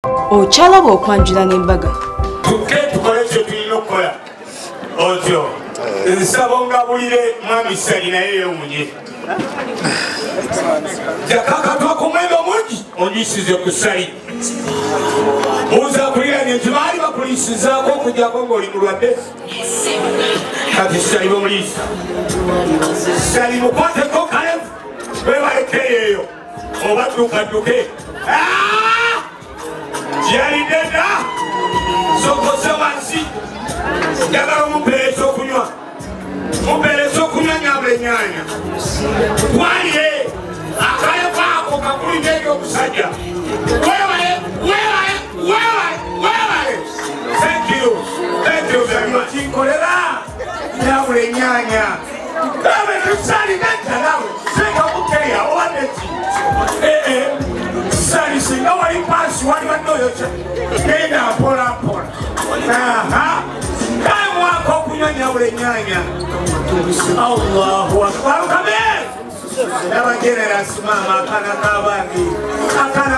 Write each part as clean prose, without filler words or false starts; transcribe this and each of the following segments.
Ochala bw'okwanjula n'embaga. Tukolekyo tulina okukola otyo nsaba ngabulire mwami Sali naye yewunye jakakatwa ku mwenge omungi onyisize ku Sali buuza kuliranye nti baali bakulisizaako okujjako ng'oli mulwadde kati Sali bamuliisa Sali mukwateko kalevu webalekeeyo oba ddukadduke yalideda sokose wansi yagala omumpeera ekyokunywa mumpeera ekyokunywa nyabula ennyanya twalire akalevu ako kakulira eri omusajja webale webale webale webale thank you very much kinkolera nyabula ennyanya Sali netta nawe senga mukeya owadeki Sali singa wali pasi wali baddoyokya genda mpola mpola kale mwaka okunywa nyabula ennyanya Allahu akbar kame laba generasi maama akaana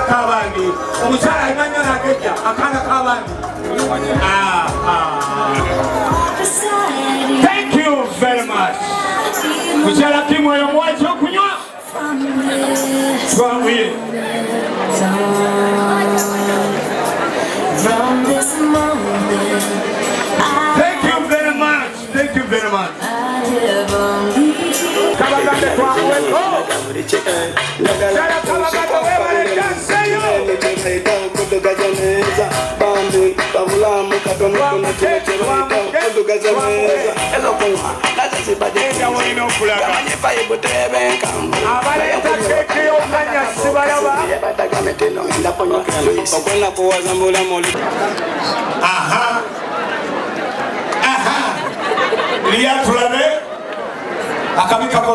k'abangi omukyala alina nnyo nagejja akaana k'abangi thank you very much mukyala kimwoyo muwa ekyokunywa twamuye thank you very much kabagande twamuweko kabagande webale kanseyo olina okulaga abaleeta keeke y'omanya sibalaba liyatulabe akabi kava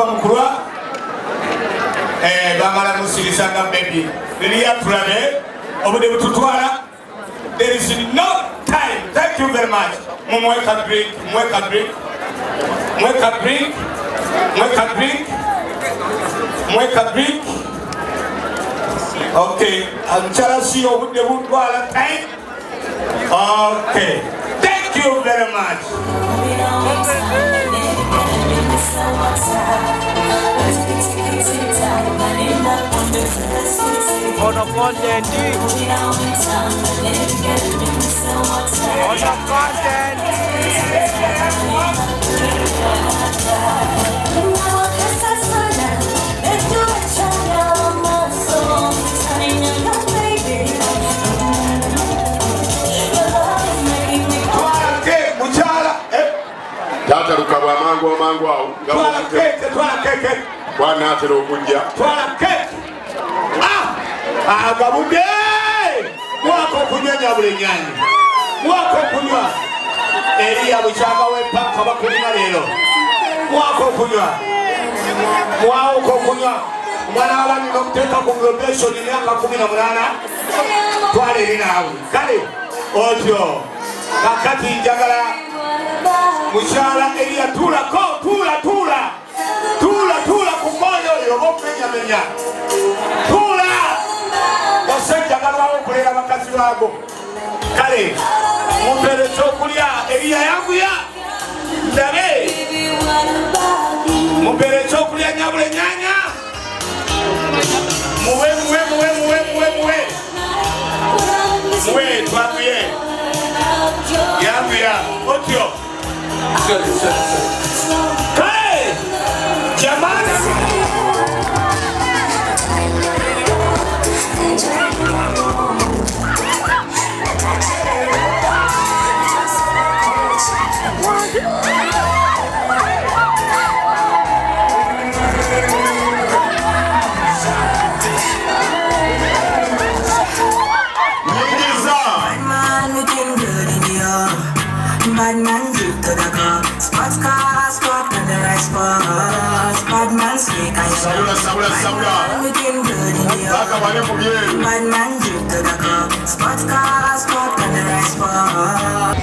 mukulwa bamala musirisa nga bebi liyatulabe obudde bututwala. There is no time. Thank you very much. Mweka drink. Okay. Ancharashi obudde butwala time. Okay. Thank you very much. Ono content. Tata lukabwa mangu awo. Twala keke. Bwana atera okujja. Twala keke. Agabudde! Mwaka okunywa nyabula ennyanja. Mwaka okunywa. Eriya bukyanga w'empaka bakulima leero. Mwaka okunywa. Omwana w'abaana n'okuteeka ku probation emyaka 18. Twala eri naawe. Kale otyo. Kakati njagala mukyala Eriya tuulako tuula ku mwoyo oyo oba okumenyamenya. Tuula! Osajja galwawo okulera abakazi baago. Kale mumpeere ekyokulya Eriya yanguya ndabe mumpeere ekyokulya nyabula ennyanya muwe twaguye yanguya otyo kale jamani Bad man drip to the cup. Sports car, spot on the right spot. Bad man slick and Sabula. looking good in the up. Bad man drip to the cup. Sports car, spot on the right spot.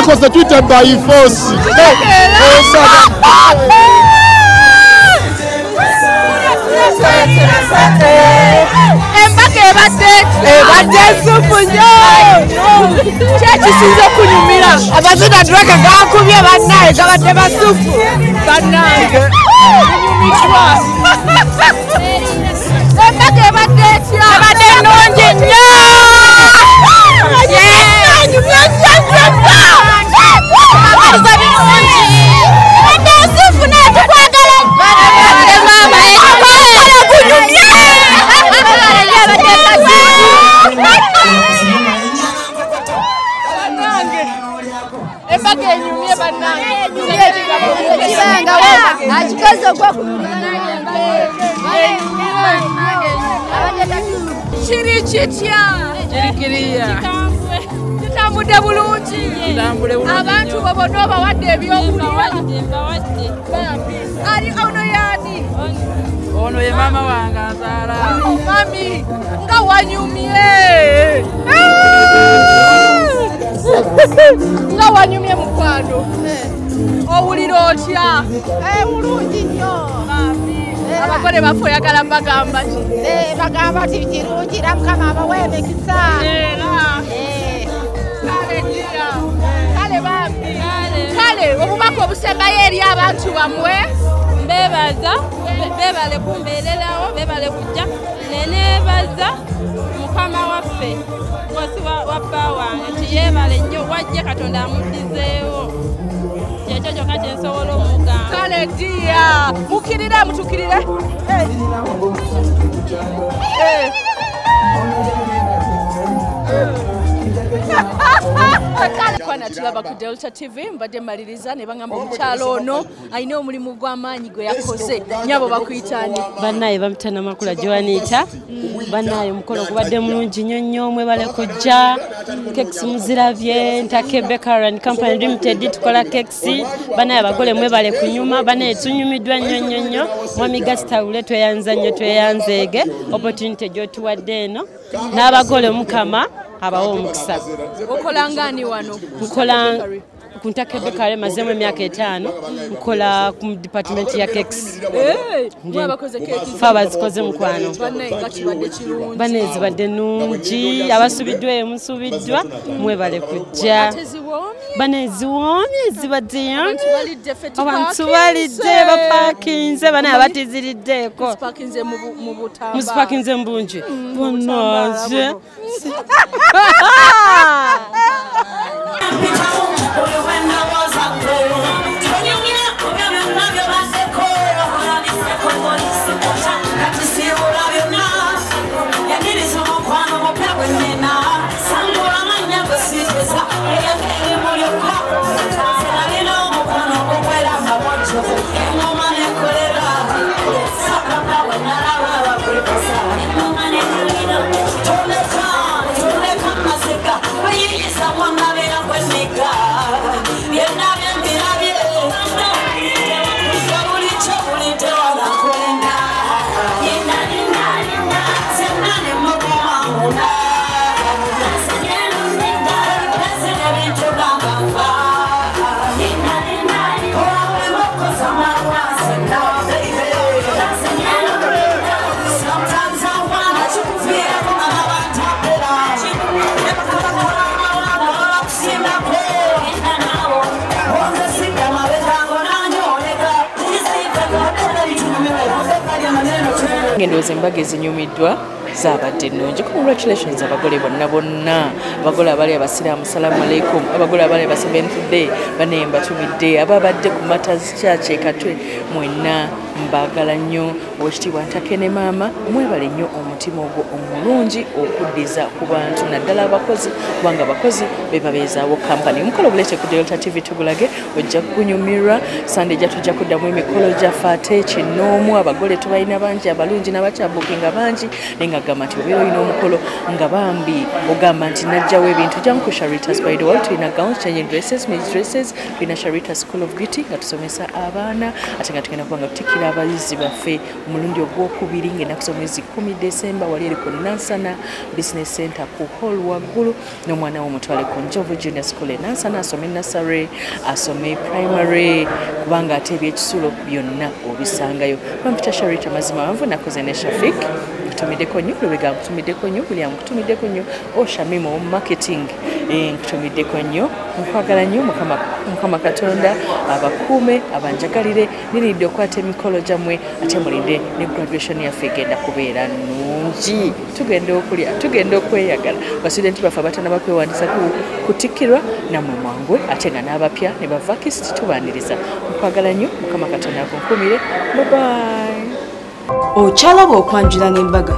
Constituted by force. Olowooza birungi. Ate nsifuna tukwagala. Mama ekikwagala kunyumye. Embaga enyumye bannange. Kibanga akikoze kiri kitya kitambudde bulungi abantu bo bonna obawadde ebyokulya ali ono yaani ono ye maama wange azaala mami nga wanyumye nga wanyumye mukwano owulira otya mulungi nnyo abagole baffe oyagala mbagamba ki bagamba ti kirungi era mukama abawa emikisa kale bambi kale obubaka obusembayo eri abantu bamwe bebaza bebale kumbeererawo bebale kujja neneebaza mukama waffe wosi wabba wange nti yeebale nnyo wajje katonda amuddizeewo kyekyo kyokka kyensobola omugamba kale ddiya mukkirire mutukkirire Kwana tulaba ku Delta TV mbadde maliriza ne bangamba omukyalo ono alina omulimu gw'amaanyi gwe yakoze nyabo bakuyitani bannaye bamutana makula Joanita bannaye omukolo gubadde mulungi nnyo nnyo mwebale kujja cakes muziravye Ntake Bakery and Company Limited tukola cakes bannaye abagole mwebale kunyuma bannaye tunyumiddwa nnyo nnyo nnyo mwami gasitawule tweyanza nnyo tweyanzeege opportunity gyotuwadde eno n'abagole mukama abawo omukisa okola ngani wano nkola ku Ntake Bakery mazemu emyaka 5 nkola ku department ya cakes mwabakoze cakes fabazikoze mukwano banne zibadde nungi abasubiddwa musubiddwa mwebale kujja banne ziwomye zibadde abantu balidde bapakinze banne abatiziriddeko musipakinze mbungi bonaje Ngendoze embaga ezinyumiddwa zabadde nnungi. Congratulations abagole bonna bonna abagole abali abasiraamu salamu alaikum abagole abali aba Seventh Day bane mbatumidde ababadde ku Matters Church Katwe mwenna mbagala nnyo Oweekitiibwa Ntake ne maama mwebale nnyo omutima ogwo omulungi okuddiza ku bantu naddala abakozi kubanga abakozi be babeezaawo kampani. Omukolo guleete ku Delta TV tugulage ojja kunyumirwa Sunday jatujja kuddamu emikolo gyaffe ate kinoomu abagole tubalina bangi abalungi n'abakyabukinga bangi nenga gamba nti obeera olina omukolo nga bambi ogamba nti najjawo ebintu jjamu ku Sharitas by the way tulina gowns changing dresses maids dresses tulina Sharitas School of Beauty nga tusomesa abaana ate nga tugenda kuba nga tutikira abayizi baffe omulundi ogwokubiri ng'ennaku z'omwezi 10 December wali eri ku Nansana Business Center ku hall waggulu n'omwana w'omutwale ku Njovu Junior School e Nansana asome nursery asome primary kubanga ate ebyekisulo byonna obisangayo bampita Sharita mazima wanvu nakoze ne Shafik kutumideko nnyo Lubega kutumideko nnyo William kutumideko nnyo Oshamimo marketing nkutumiddeko nnyo nkwagala nnyo mukama katonda abakuume abanjagalire niridde okwata emikolo gyammwe ate mulinde ne graduation yaffe egenda kubeera nnungi tugenda okulya tugenda okweyagala basitudenti baffe abatana bakwewandiisa kutikkirwa nammwe mwangwe ate nga n'abapya ne bavakisiti tubaaniriza nkwagala nnyo mukama katonda akunkumire bye bye Okyalaba okwanjula n'embaga.